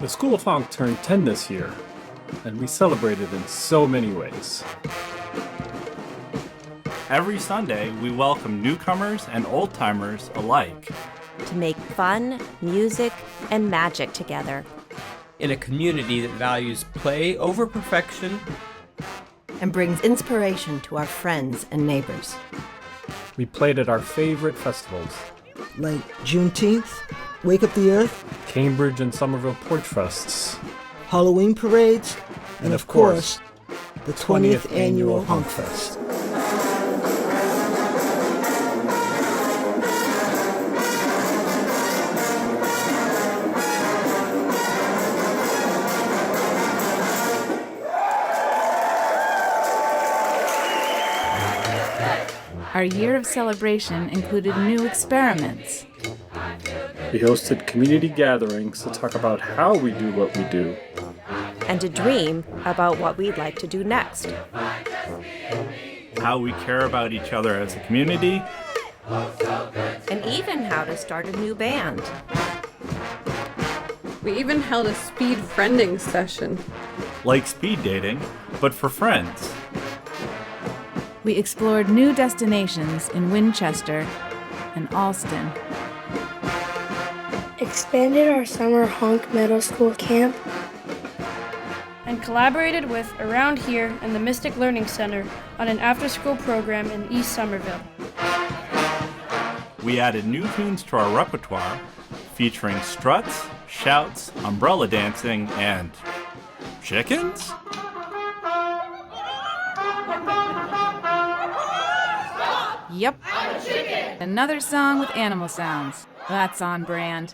The School of HONK turned 10 this year, and we celebrated in so many ways. Every Sunday, we welcome newcomers and old-timers alike to make fun, music, and magic together. In a community that values play over perfection and brings inspiration to our friends and neighbors. We played at our favorite festivals, like Juneteenth, Wake Up the Earth, Cambridge and Somerville Porch Fests, Halloween parades, and of course, the 20th annual HONK Fest. Our year of celebration included new experiments. We hosted community gatherings to talk about how we do what we do. And to dream about what we'd like to do next. how we care about each other as a community, And even how to start a new band. We even held a speed friending session. like speed dating, but for friends. We explored new destinations in Winchester and Alston. Expanded our summer HONK middle school camp. And collaborated with Around Here and the Mystic Learning Center on an after-school program in East Somerville. We added new tunes to our repertoire, featuring struts, shouts, umbrella dancing, and chickens? Yep. Another song with animal sounds. That's on brand.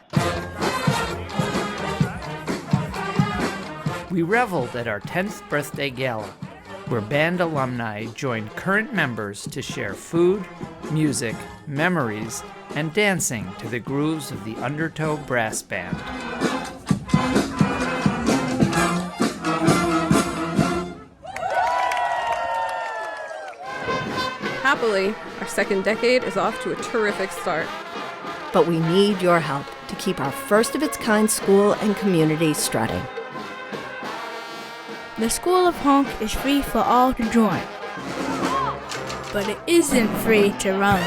We reveled at our 10th birthday gala, where band alumni joined current members to share food, music, memories, and dancing to the grooves of the Undertow Brass Band. Happily, our second decade is off to a terrific start. But we need your help to keep our first-of-its-kind school and community strutting. The School of HONK is free for all to join. But it isn't free to run.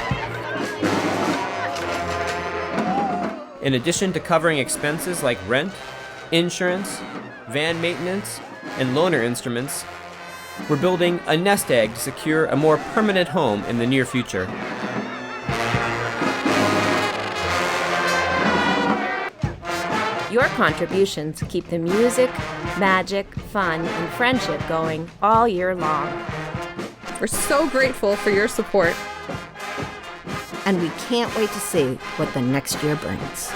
In addition to covering expenses like rent, insurance, van maintenance, and loaner instruments, we're building a nest egg to secure a more permanent home in the near future. Your contributions keep the music, magic, fun, and friendship going all year long. We're so grateful for your support. And we can't wait to see what the next year brings.